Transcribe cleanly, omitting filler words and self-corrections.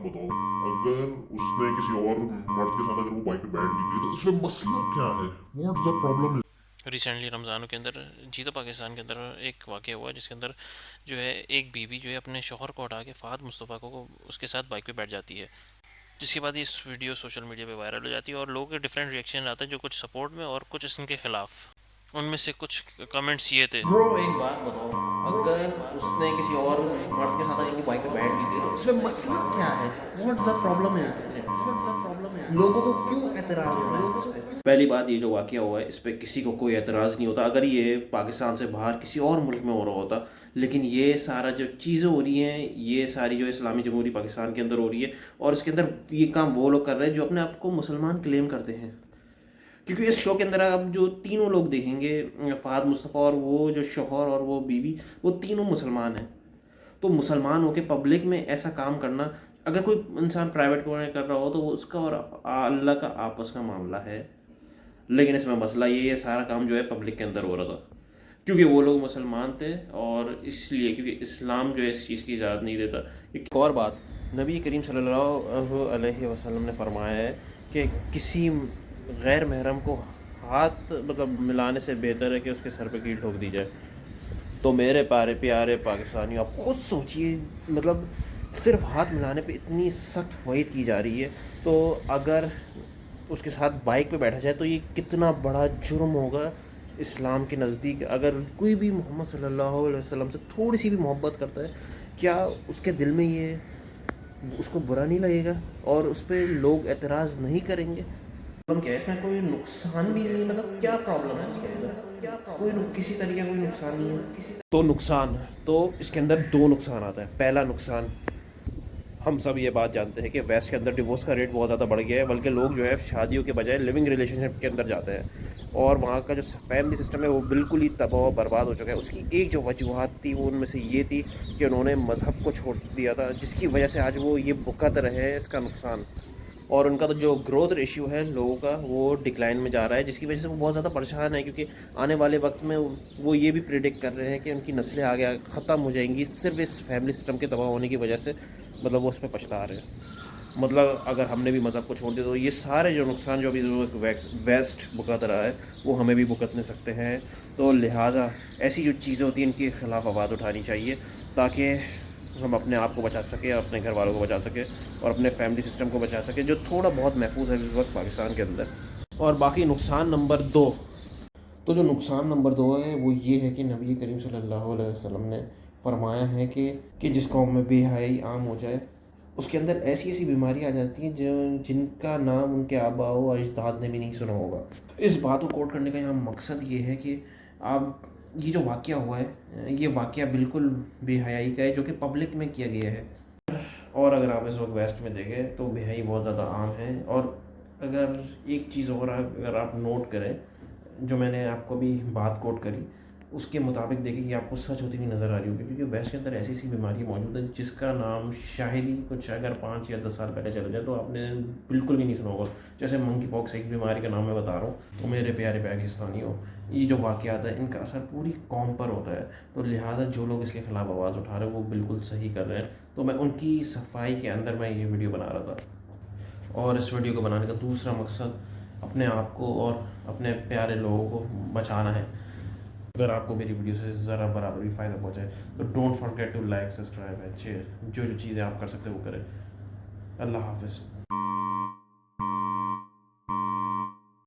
बताओ, अगर उसने किसी और मर्द के साथ अगर वो बाइक पे बैठ भी गई तो उसमें मसला क्या है? What the problem? रिसेंटली रमज़ानों के अंदर जीतो पाकिस्तान के अंदर एक वाक़या हुआ जिसके अंदर जो है एक बीवी जो है अपने शौहर को हटा के फ़हद मुस्तफ़ा को उसके साथ बाइक पे बैठ जाती है, जिसके बाद इस वीडियो सोशल मीडिया पे वायरल हो जाती है और लोगों के डिफरेंट रिएक्शन आते हैं, जो कुछ सपोर्ट में और कुछ इनके खिलाफ। उनमें से कुछ कमेंट्स ये थे। ब्रो एक बात बताओ, अगर उसने किसी और मर्द के साथ अगर वो बाइक पे बैठ भी गई तो उसमें मसला क्या है? व्हाट द प्रॉब्लम है? लोगों को क्यों एतराज हो रहा है इस पे? पहली बात, ये जो वाकया हुआ है इस पे किसी को कोई एतराज़ नहीं होता अगर ये पाकिस्तान से बाहर किसी और मुल्क में हो रहा होता। लेकिन ये सारा जो चीज़ें हो रही हैं, ये सारी जो इस्लामी जमहूरी पाकिस्तान के अंदर हो रही है, और इसके अंदर ये काम वो लोग कर रहे हैं जो अपने आप को मुसलमान क्लेम करते हैं। क्योंकि इस शो के अंदर आप जो तीनों लोग देखेंगे, फ़हद मुस्तफ़ा और वो जो शौहर और वो बीवी, वो तीनों मुसलमान हैं। तो मुसलमान होकर पब्लिक में ऐसा काम करना, अगर कोई इंसान प्राइवेट में कर रहा हो तो वो उसका और अल्लाह का आपस का मामला है। लेकिन इसमें मसला ये सारा काम जो है पब्लिक के अंदर हो रहा था क्योंकि वो लोग मुसलमान थे, और इसलिए क्योंकि इस्लाम जो है इस चीज़ की इजाज़त नहीं देता। एक और बात, नबी करीम सल्लल्लाहु अलैहि वसल्लम ने फरमाया है कि किसी गैर महरम को हाथ मतलब मिलाने से बेहतर है कि उसके सर पे कील ठोक दी जाए। तो मेरे प्यारे प्यारे पाकिस्तानियों, आप खुद सोचिए, मतलब सिर्फ हाथ मिलाने पे इतनी सख्त वईद की जा रही है, तो अगर उसके साथ बाइक पे बैठा जाए तो ये कितना बड़ा जुर्म होगा इस्लाम के नज़दीक। अगर कोई भी मोहम्मद सल्लल्लाहु अलैहि वसल्लम से थोड़ी सी भी मोहब्बत करता है, क्या उसके दिल में ये उसको बुरा नहीं लगेगा और उस पर लोग एतराज़ नहीं करेंगे? प्रॉब्लम क्या है इसमें? कोई नुकसान भी नहीं है, मतलब क्या प्रॉब्लम है इसके अंदर? किसी तरीके का कोई नुकसान नहीं है। तो नुकसान, तो इसके अंदर दो नुकसान आता है। पहला नुकसान, हम सब ये बात जानते हैं कि वेस्ट के अंदर डिवोर्स का रेट बहुत ज़्यादा बढ़ गया है, बल्कि लोग जो है शादियों के बजाय लिविंग रिलेशनशिप के अंदर जाते हैं, और वहाँ का जो फैमिली सिस्टम है वो बिल्कुल ही तबाह और बर्बाद हो चुका है। उसकी एक जो वजूहत थी वो उनमें से ये थी कि उन्होंने मज़हब को छोड़ दिया था, जिसकी वजह से आज वो ये भुगत रहे हैं इसका नुकसान। और उनका तो जो ग्रोथ रेशियो है लोगों का वो डिक्लाइन में जा रहा है, जिसकी वजह से वो बहुत ज़्यादा परेशान है, क्योंकि आने वाले वक्त में वो ये भी प्रिडिक्ट कर रहे हैं कि उनकी नस्लें आगे ख़त्म हो जाएंगी सिर्फ इस फैमिली सिस्टम के तबाह होने की वजह से। मतलब वो उस पर पछता रहे हैं। मतलब अगर हमने भी मज़हब को छोड़ दिया तो ये सारे जो नुकसान जो अभी वेस्ट भुगत रहा है वो हमें भी भुगतने सकते हैं। तो लिहाजा ऐसी जो चीज़ें होती हैं इनके ख़िलाफ़ आवाज़ उठानी चाहिए, ताकि हम अपने आप को बचा सकें, अपने घर वालों को बचा सकें, और अपने फैमिली सिस्टम को बचा सकें, जो थोड़ा बहुत महफूज है इस वक्त पाकिस्तान के अंदर। और बाकी नुकसान नंबर दो, तो जो नुकसान नंबर दो है वो ये है कि नबी करीम सल्लल्लाहु अलैहि वसल्लम ने फरमाया है कि जिस कौम में बेहयाई आम हो जाए उसके अंदर ऐसी ऐसी बीमारी आ जाती हैं जो जिनका नाम उनके आबा व अजदाद ने भी नहीं सुना होगा। इस बात को कोट करने का यहाँ मकसद ये है कि आप ये जो वाक़या हुआ है ये वाक़या बिल्कुल बेहयाई का है, जो कि पब्लिक में किया गया है। और अगर आप इस वक्त वेस्ट में देखें तो बेहयाई बहुत ज़्यादा आम है। और अगर एक चीज़ और अगर आप नोट करें, जो मैंने आपको अभी बात कोट करी उसके मुताबिक देखें कि आपको सच होती हुई नज़र आ रही होगी, क्योंकि वेस्ट के अंदर ऐसी ऐसी बीमारी मौजूद है जिसका नाम शायद ही कुछ अगर 5 या 10 साल पहले चले जाए तो आपने बिल्कुल भी नहीं सुना होगा। जैसे मंकी पॉक्स एक बीमारी का नाम मैं बता रहा हूँ। तो मेरे प्यारे पाकिस्तानियों, ये जो वाक़यात है इनका असर पूरी कौम पर होता है, तो लिहाजा जो लोग इसके ख़िलाफ़ आवाज़ उठा रहे हैं वो बिल्कुल सही कर रहे हैं। तो मैं उनकी सफाई के अंदर मैं ये वीडियो बना रहा था। और इस वीडियो को बनाने का दूसरा मकसद अपने आप को और अपने प्यारे लोगों को बचाना है। अगर आपको मेरी वीडियो से ज़रा बराबर भी फ़ायदा पहुँचाए तो don't forget to like, subscribe and share. जो जो चीज़ें आप कर सकते हो वो करें। अल्लाह हाफिज़।